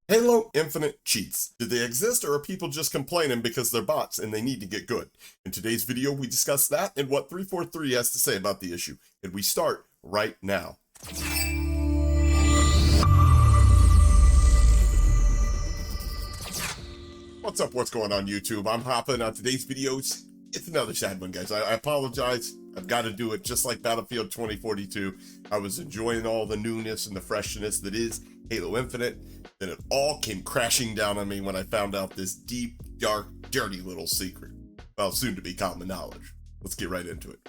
Halo Infinite cheats. Did they exist, or are people just complaining because they're bots and they need to get good? In today's video, we discuss that and what 343 has to say about the issue. And we start right now. What's up? What's going on, YouTube? I'm hopping on today's video. It's another sad one, guys. I apologize. I've got to do it just like Battlefield 2042. I was enjoying all the newness and the freshness that is Halo Infinite. Then it all came crashing down on me when I found out this deep, dark, dirty little secret. Well, soon to be common knowledge. Let's get right into it.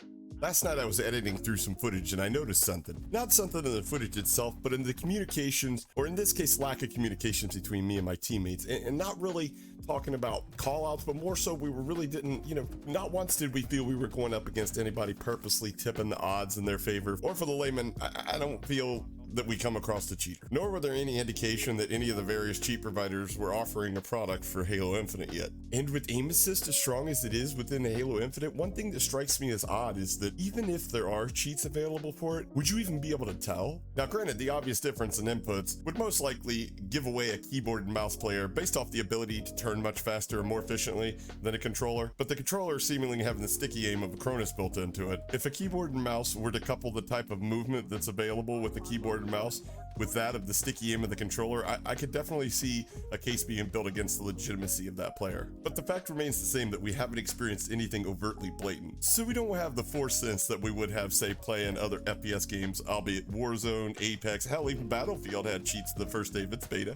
Last night I was editing through some footage and I noticed something. Not something in the footage itself, but in the communications, or in this case, lack of communications between me and my teammates. And not really talking about call-outs, but more so we really didn't, not once did we feel we were going up against anybody purposely tipping the odds in their favor. Or for the layman, I don't feel that we come across the cheater. Nor were there any indication that any of the various cheat providers were offering a product for Halo Infinite yet. And with aim assist as strong as it is within Halo Infinite, one thing that strikes me as odd is that even if there are cheats available for it, would you even be able to tell? Now granted, the obvious difference in inputs would most likely give away a keyboard and mouse player based off the ability to turn much faster and more efficiently than a controller, but the controller seemingly having the sticky aim of a Cronus built into it. If a keyboard and mouse were to couple the type of movement that's available with the keyboard and mouse with that of the sticky aim of the controller, I could definitely see a case being built against the legitimacy of that player. But the fact remains the same that we haven't experienced anything overtly blatant. So we don't have the force sense that we would have, say, playing other FPS games, albeit Warzone, Apex, hell, even Battlefield had cheats the first day of its beta.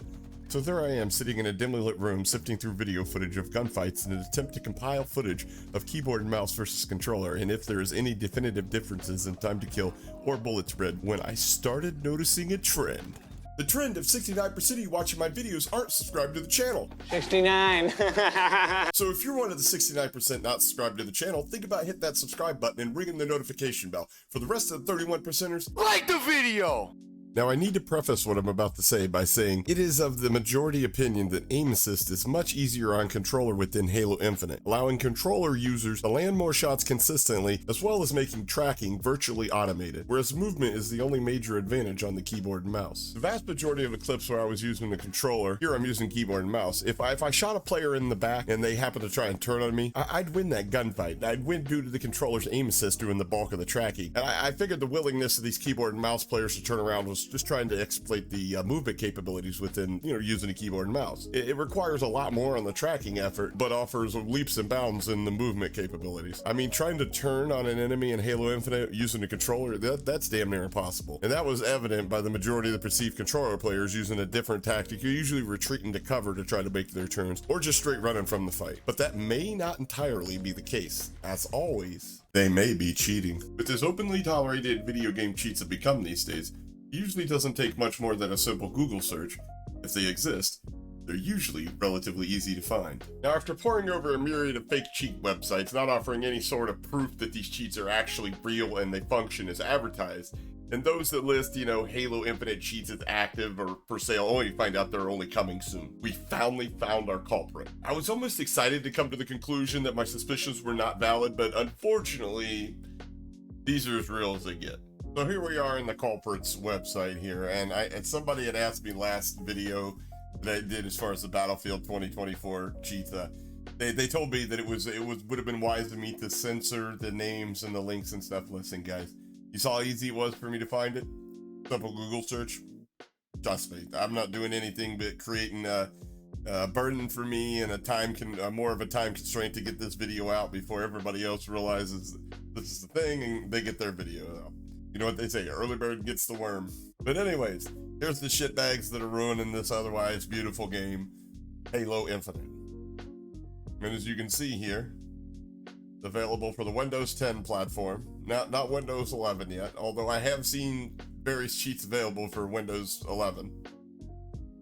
So there I am, sitting in a dimly lit room, sifting through video footage of gunfights in an attempt to compile footage of keyboard and mouse versus controller, and if there is any definitive differences in time to kill or bullets read, when I started noticing a trend. The trend of 69% of you watching my videos aren't subscribed to the channel. 69. So if you're one of the 69% not subscribed to the channel, think about hitting that subscribe button and ringing the notification bell. For the rest of the 31%ers, like the video! Now, I need to preface what I'm about to say by saying it is of the majority opinion that aim assist is much easier on controller within Halo Infinite, allowing controller users to land more shots consistently, as well as making tracking virtually automated, whereas movement is the only major advantage on the keyboard and mouse. The vast majority of the clips where I was using the controller, here I'm using keyboard and mouse, if I shot a player in the back and they happen to try and turn on me, I'd win that gunfight. I'd win due to the controller's aim assist doing the bulk of the tracking. And I figured the willingness of these keyboard and mouse players to turn around was just trying to exploit the movement capabilities within, using a keyboard and mouse. It requires a lot more on the tracking effort, but offers leaps and bounds in the movement capabilities. I mean, trying to turn on an enemy in Halo Infinite using a controller, that's damn near impossible. And that was evident by the majority of the perceived controller players using a different tactic. You're usually retreating to cover to try to make their turns, or just straight running from the fight. But that may not entirely be the case. As always, they may be cheating. With as openly tolerated video game cheats have become these days, it usually doesn't take much more than a simple Google search. If they exist, they're usually relatively easy to find. Now, after poring over a myriad of fake cheat websites not offering any sort of proof that these cheats are actually real and they function as advertised, and those that list, Halo Infinite cheats as active or for sale, only to find out they're only coming soon, we finally found our culprit. I was almost excited to come to the conclusion that my suspicions were not valid, but unfortunately, these are as real as they get. So here we are in the culprit's website here, and somebody had asked me last video that I did as far as the Battlefield 2024 cheats. They told me that it would have been wise of me to censor the names and the links and stuff. Listen, guys, you saw how easy it was for me to find it? Simple Google search. Trust me, I'm not doing anything but creating a burden for me and more of a time constraint to get this video out before everybody else realizes this is the thing and they get their video out. You know what they say, early bird gets the worm. But anyways, here's the shitbags that are ruining this otherwise beautiful game, Halo Infinite. And as you can see here, it's available for the Windows 10 platform, not Windows 11 yet, although I have seen various cheats available for Windows 11.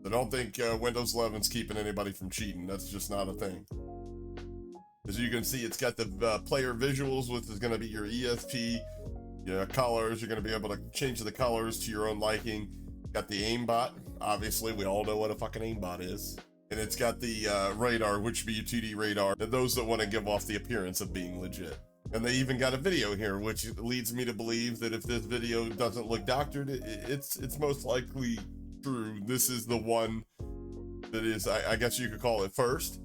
I don't think Windows 11's keeping anybody from cheating. That's just not a thing. As you can see, it's got the player visuals, which is going to be your ESP. Colors, you're going to be able to change the colors to your own liking. Got the aimbot, obviously we all know what a fucking aimbot is. And it's got the radar, which would be a 2D radar, and those that want to give off the appearance of being legit. And they even got a video here, which leads me to believe that if this video doesn't look doctored, it's most likely true. This is the one that is, I guess you could call it first,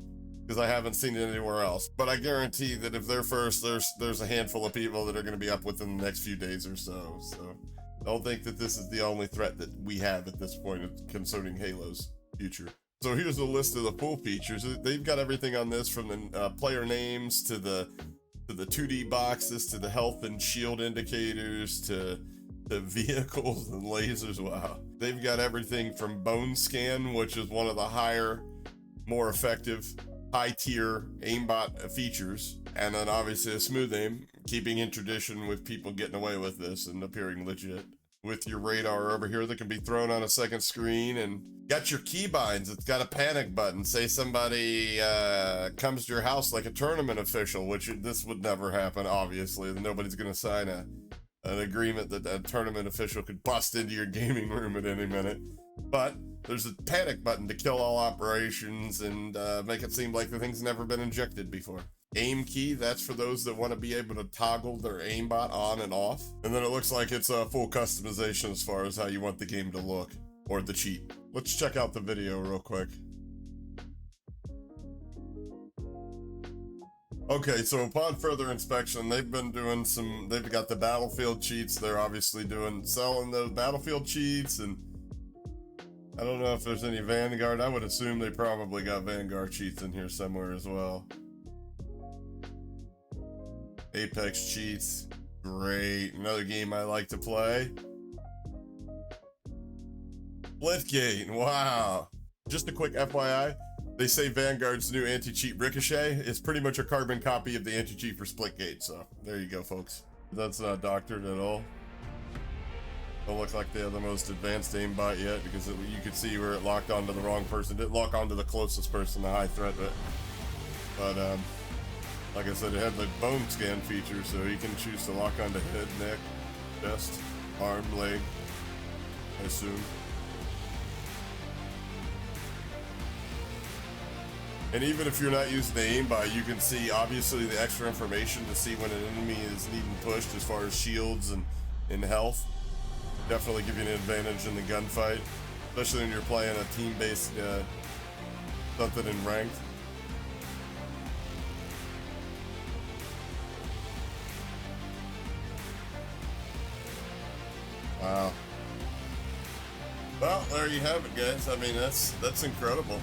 because I haven't seen it anywhere else. But I guarantee that if they're first, there's a handful of people that are going to be up within the next few days or so. So don't think that this is the only threat that we have at this point concerning Halo's future. So here's a list of the full features. They've got everything on this, from the player names to the 2D boxes, to the health and shield indicators, to the vehicles and lasers. Wow. They've got everything from bone scan, which is one of the higher, more effective, high-tier aimbot features, and then obviously a smooth aim, keeping in tradition with people getting away with this and appearing legit. With your radar over here that can be thrown on a second screen, and got your keybinds. It's got a panic button. Say somebody comes to your house like a tournament official, which this would never happen, obviously. Nobody's going to sign an agreement that a tournament official could bust into your gaming room at any minute. But there's a panic button to kill all operations and make it seem like the thing's never been injected before. Aim key, that's for those that want to be able to toggle their aimbot on and off. And then it looks like it's a full customization as far as how you want the game to look, or the cheat. Let's check out the video real quick. Okay, so upon further inspection, they've got the Battlefield cheats. They're obviously selling those Battlefield cheats, and I don't know if there's any Vanguard. I would assume they probably got Vanguard cheats in here somewhere as well. Apex cheats, great. Another game I like to play. Splitgate, wow. Just a quick FYI, they say Vanguard's new anti-cheat Ricochet is pretty much a carbon copy of the anti-cheat for Splitgate, so there you go, folks. That's not doctored at all. Don't look like they have the most advanced aimbot yet, because you could see where it locked onto the wrong person. It didn't lock onto the closest person, the high threat, but like I said, it had the bone scan feature, so you can choose to lock onto head, neck, chest, arm, leg, I assume. And even if you're not using the aimbot, you can see obviously the extra information to see when an enemy is needing pushed as far as shields and health. Definitely give you an advantage in the gunfight, especially when you're playing a team-based something in ranked. Wow. Well, there you have it, guys. I mean, that's incredible.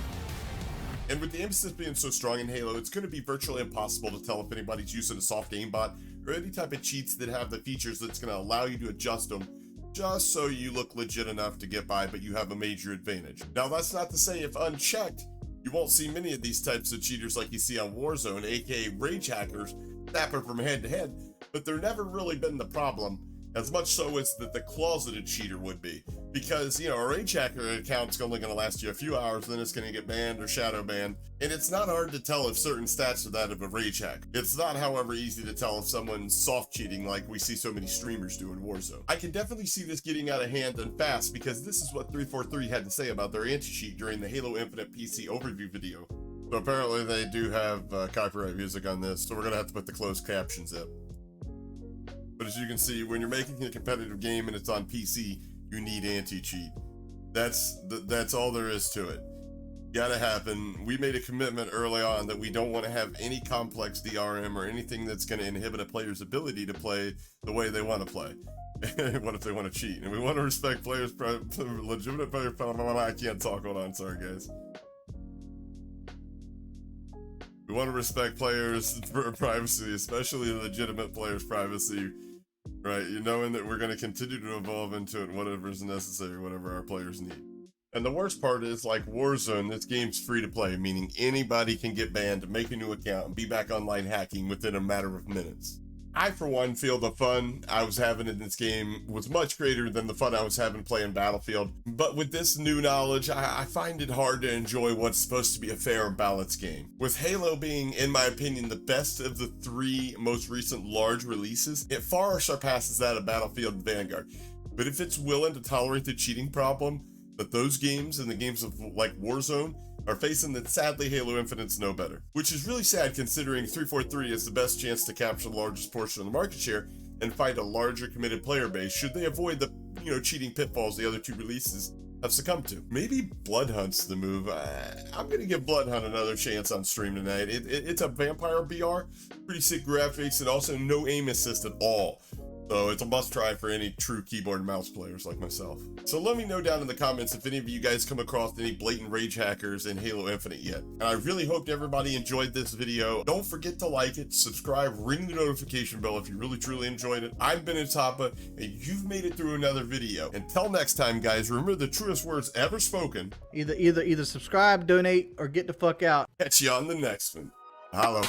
And with the aim assist being so strong in Halo, it's going to be virtually impossible to tell if anybody's using a soft aimbot or any type of cheats that have the features that's going to allow you to adjust them just so you look legit enough to get by, but you have a major advantage. Now, that's not to say if unchecked, you won't see many of these types of cheaters like you see on Warzone, aka rage hackers, snapping from head to head, but they're never really been the problem, as much so as that the closeted cheater would be. Because, you know, a rage hacker account's only going to last you a few hours, then it's going to get banned or shadow banned. And it's not hard to tell if certain stats are that of a rage hack. It's not, however, easy to tell if someone's soft cheating like we see so many streamers do in Warzone. I can definitely see this getting out of hand and fast, because this is what 343 had to say about their anti-cheat during the Halo Infinite PC overview video. So apparently they do have copyright music on this, so we're going to have to put the closed captions up. But as you can see, when you're making a competitive game and it's on PC, you need anti-cheat. That's all there is to it. Gotta happen. We made a commitment early on that we don't want to have any complex DRM or anything that's going to inhibit a player's ability to play the way they want to play. What if they want to cheat? And we want to respect players' legitimate player. I can't talk. Hold on. Sorry, guys. We want to respect players' privacy, especially legitimate players' privacy. Right, you knowing that we're going to continue to evolve into it, whatever is necessary, whatever our players need. And the worst part is, like Warzone, this game's free to play, meaning anybody can get banned, make a new account, and be back online hacking within a matter of minutes. I, for one, feel the fun I was having in this game was much greater than the fun I was having playing Battlefield. But with this new knowledge, I find it hard to enjoy what's supposed to be a fair and balanced game. With Halo being, in my opinion, the best of the 3 most recent large releases, it far surpasses that of Battlefield and Vanguard. But if it's willing to tolerate the cheating problem that those games and the games of like Warzone are facing, that sadly Halo Infinite's no better. Which is really sad considering 343 has the best chance to capture the largest portion of the market share and find a larger committed player base should they avoid the cheating pitfalls the other 2 releases have succumbed to. Maybe Bloodhunt's the move. I'm gonna give Bloodhunt another chance on stream tonight. It's a vampire BR, pretty sick graphics, and also no aim assist at all. So it's a must try for any true keyboard and mouse players like myself. So let me know down in the comments if any of you guys come across any blatant rage hackers in Halo Infinite yet. And I really hope everybody enjoyed this video. Don't forget to like it, subscribe, ring the notification bell if you really truly enjoyed it. I'm Ben Atapa, and you've made it through another video. Until next time, guys, remember the truest words ever spoken. Either subscribe, donate, or get the fuck out. Catch you on the next one. Hello.